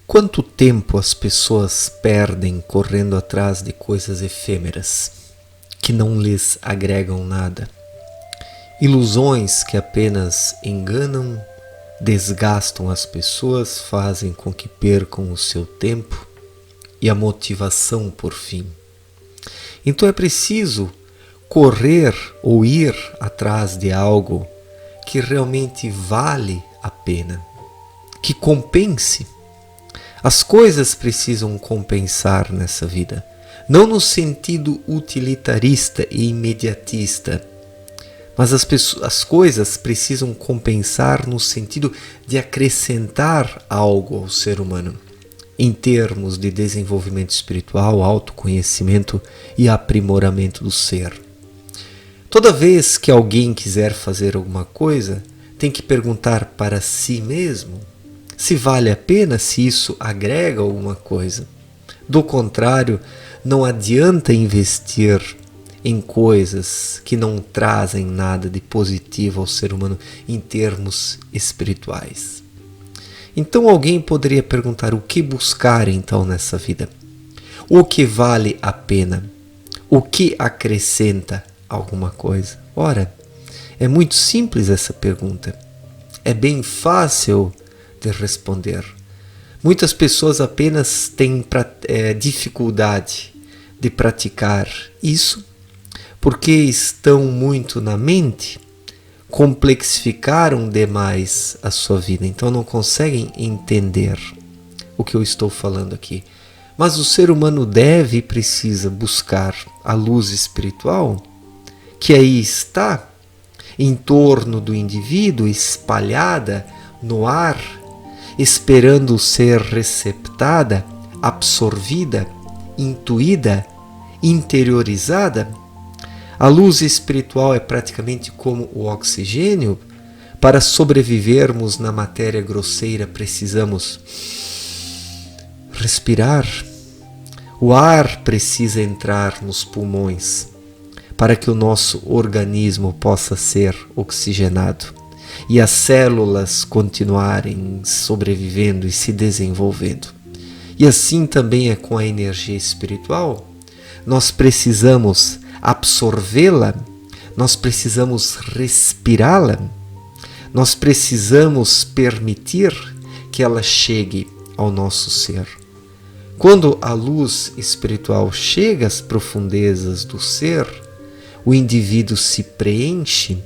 Quanto tempo as pessoas perdem correndo atrás de coisas efêmeras, que não lhes agregam nada? Ilusões que apenas enganam, desgastam as pessoas, fazem com que percam o seu tempo e a motivação por fim. Então é preciso correr ou ir atrás de algo que realmente vale a pena, que compense. As coisas precisam compensar nessa vida, não no sentido utilitarista e imediatista, mas as coisas precisam compensar no sentido de acrescentar algo ao ser humano, em termos de desenvolvimento espiritual, autoconhecimento e aprimoramento do ser. Toda vez que alguém quiser fazer alguma coisa, tem que perguntar para si mesmo se vale a pena, se isso agrega alguma coisa. Do contrário, não adianta investir em coisas que não trazem nada de positivo ao ser humano em termos espirituais. Então alguém poderia perguntar: o que buscar então nessa vida? O que vale a pena? O que acrescenta alguma coisa? Ora, é muito simples essa pergunta. É bem fácil de responder. Muitas pessoas apenas têm dificuldade de praticar isso porque estão muito na mente, complexificaram demais a sua vida, então não conseguem entender o que eu estou falando aqui. Mas o ser humano deve e precisa buscar a luz espiritual que aí está em torno do indivíduo, espalhada no ar, esperando ser receptada, absorvida, intuída, interiorizada. A luz espiritual é praticamente como o oxigênio. Para sobrevivermos na matéria grosseira, precisamos respirar. O ar precisa entrar nos pulmões para que o nosso organismo possa ser oxigenado e as células continuarem sobrevivendo e se desenvolvendo. E assim também é com a energia espiritual. Nós precisamos absorvê-la, nós precisamos respirá-la, nós precisamos permitir que ela chegue ao nosso ser. Quando a luz espiritual chega às profundezas do ser, o indivíduo se preenche,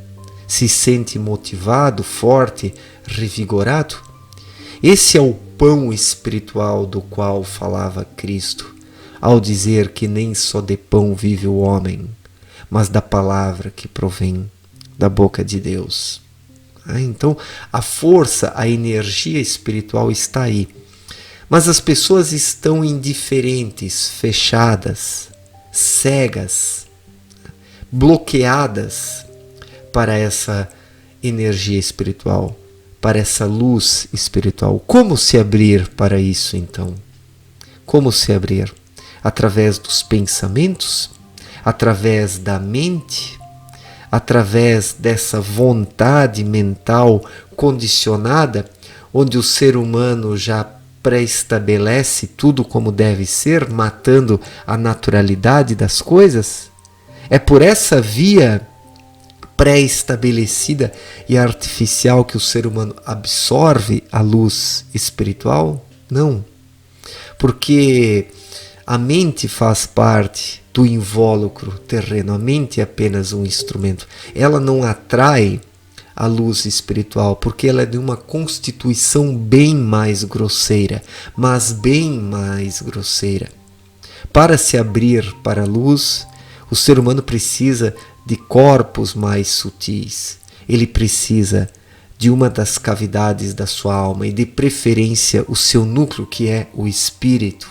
se sente motivado, forte, revigorado. Esse é o pão espiritual do qual falava Cristo, ao dizer que nem só de pão vive o homem, mas da palavra que provém da boca de Deus. Então, a força, a energia espiritual está aí. Mas as pessoas estão indiferentes, fechadas, cegas, bloqueadas para essa energia espiritual, para essa luz espiritual. Como se abrir para isso, então? Como se abrir? Através dos pensamentos? Através da mente? Através dessa vontade mental condicionada, onde o ser humano já pré-estabelece tudo como deve ser, matando a naturalidade das coisas? É por essa via pré-estabelecida e artificial que o ser humano absorve a luz espiritual? Não. Porque a mente faz parte do invólucro terreno. A mente é apenas um instrumento. Ela não atrai a luz espiritual, porque ela é de uma constituição bem mais grosseira, mas bem mais grosseira. Para se abrir para a luz, o ser humano precisa de corpos mais sutis. Ele precisa de uma das cavidades da sua alma e, de preferência, o seu núcleo, que é o espírito,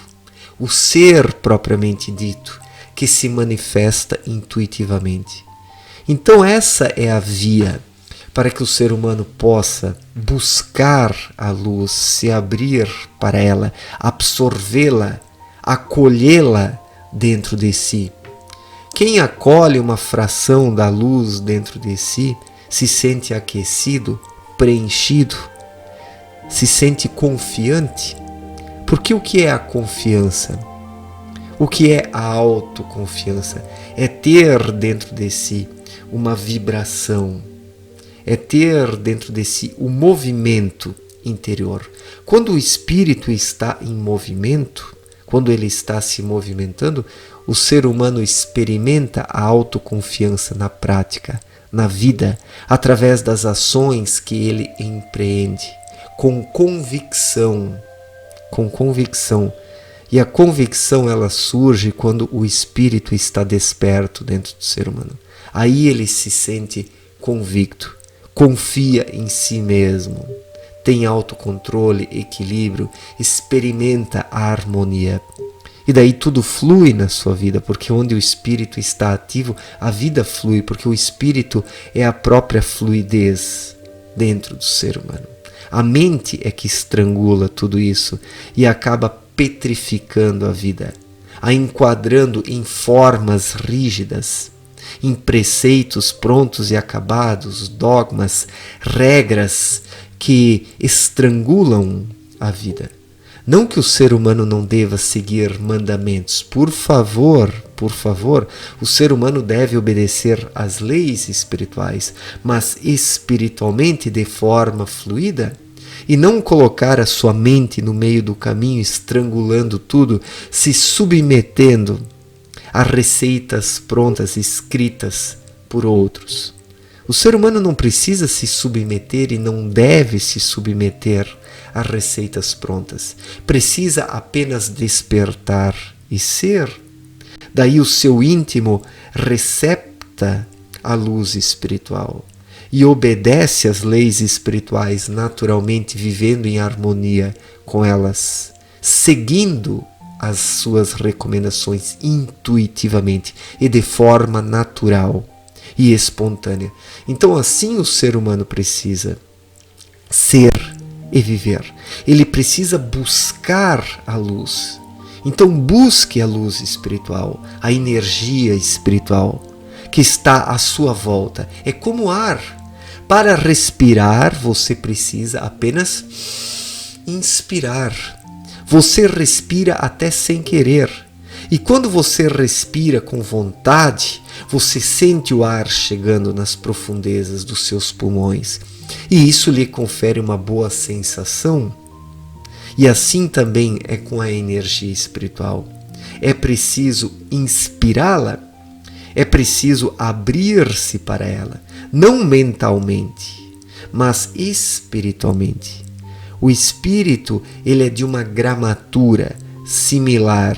o ser propriamente dito, que se manifesta intuitivamente. Então essa é a via para que o ser humano possa buscar a luz, se abrir para ela, absorvê-la, acolhê-la dentro de si. Quem acolhe uma fração da luz dentro de si se sente aquecido, preenchido, se sente confiante, Porque o que é a confiança? O que é a autoconfiança? É ter dentro de si uma vibração, é ter dentro de si o movimento interior. Quando o espírito está em movimento, quando ele está se movimentando, o ser humano experimenta a autoconfiança na prática, na vida, através das ações que ele empreende, com convicção. Com convicção. E a convicção ela surge quando o espírito está desperto dentro do ser humano. Aí ele se sente convicto, confia em si mesmo, tem autocontrole, equilíbrio, experimenta a harmonia. E daí tudo flui na sua vida, porque onde o espírito está ativo, a vida flui, porque o espírito é a própria fluidez dentro do ser humano. A mente é que estrangula tudo isso e acaba petrificando a vida, a enquadrando em formas rígidas, em preceitos prontos e acabados, dogmas, regras que estrangulam a vida. Não que o ser humano não deva seguir mandamentos. Por favor, o ser humano deve obedecer às leis espirituais, mas espiritualmente de forma fluida, e não colocar a sua mente no meio do caminho, estrangulando tudo, se submetendo a receitas prontas, escritas por outros. O ser humano não precisa se submeter e não deve se submeter a receitas prontas. Precisa apenas despertar e ser. Daí o seu íntimo recepta a luz espiritual e obedece às leis espirituais naturalmente, vivendo em harmonia com elas, seguindo as suas recomendações intuitivamente e de forma natural e espontânea. Então assim o ser humano precisa ser e viver. Ele precisa buscar a luz. Então busque a luz espiritual, a energia espiritual que está à sua volta. É como ar. Para respirar, você precisa apenas inspirar. Você respira até sem querer. E quando você respira com vontade, você sente o ar chegando nas profundezas dos seus pulmões. E isso lhe confere uma boa sensação. E assim também é com a energia espiritual. É preciso inspirá-la, é preciso abrir-se para ela, não mentalmente, mas espiritualmente. O espírito, ele é de uma gramatura similar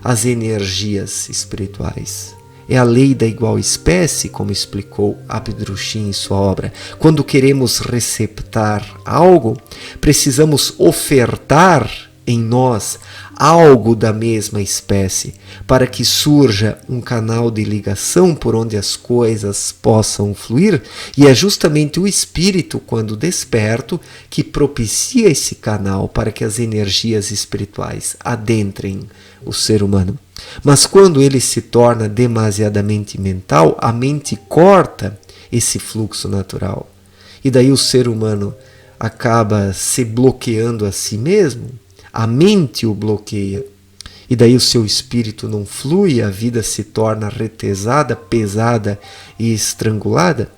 às energias espirituais. É a lei da igual espécie, como explicou Abdrushim em sua obra. Quando queremos receptar algo, precisamos ofertar em nós algo da mesma espécie, para que surja um canal de ligação por onde as coisas possam fluir, e é justamente o espírito, quando desperto, que propicia esse canal para que as energias espirituais adentrem o ser humano. Mas quando ele se torna demasiadamente mental, a mente corta esse fluxo natural. E daí o ser humano acaba se bloqueando a si mesmo, a mente o bloqueia. E daí o seu espírito não flui, a vida se torna retesada, pesada e estrangulada.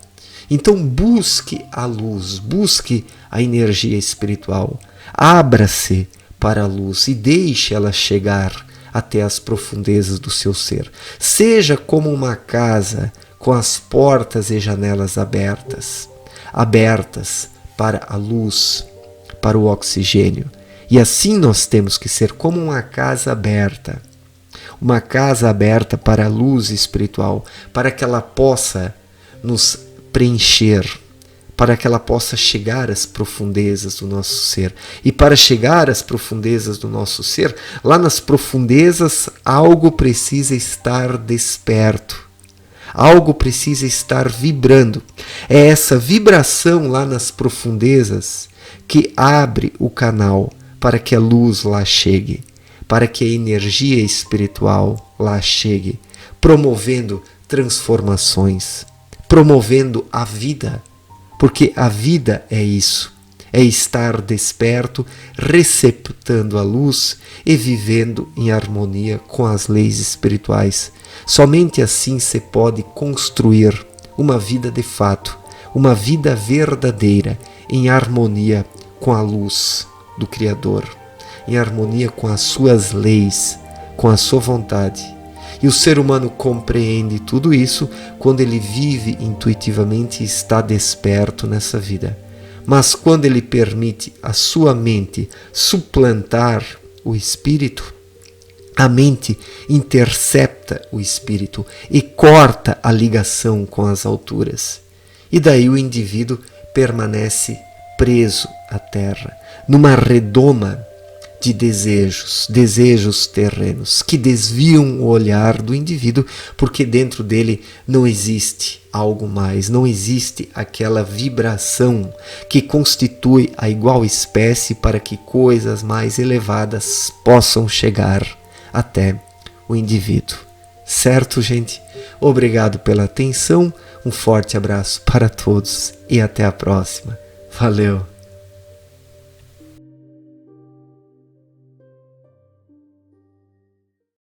Então busque a luz, busque a energia espiritual. Abra-se para a luz e deixe ela chegar até as profundezas do seu ser. Seja como uma casa com as portas e janelas abertas, abertas para a luz, para o oxigênio. E assim nós temos que ser como uma casa aberta para a luz espiritual, para que ela possa nos preencher, para que ela possa chegar às profundezas do nosso ser. E para chegar às profundezas do nosso ser, lá nas profundezas, algo precisa estar desperto. Algo precisa estar vibrando. É essa vibração lá nas profundezas que abre o canal para que a luz lá chegue, para que a energia espiritual lá chegue, promovendo transformações, promovendo a vida. Porque a vida é isso, É estar desperto, receptando a luz e vivendo em harmonia com as leis espirituais. Somente assim se pode construir uma vida de fato, uma vida verdadeira, em harmonia com a luz do Criador, em harmonia com as suas leis, com a sua vontade. E o ser humano compreende tudo isso quando ele vive intuitivamente e está desperto nessa vida. Mas quando ele permite a sua mente suplantar o espírito, a mente intercepta o espírito e corta a ligação com as alturas. E daí o indivíduo permanece preso à terra, numa redoma de desejos terrenos, que desviam o olhar do indivíduo, porque dentro dele não existe algo mais, não existe aquela vibração que constitui a igual espécie para que coisas mais elevadas possam chegar até o indivíduo. Certo, gente? Obrigado pela atenção, um forte abraço para todos e até a próxima. Valeu!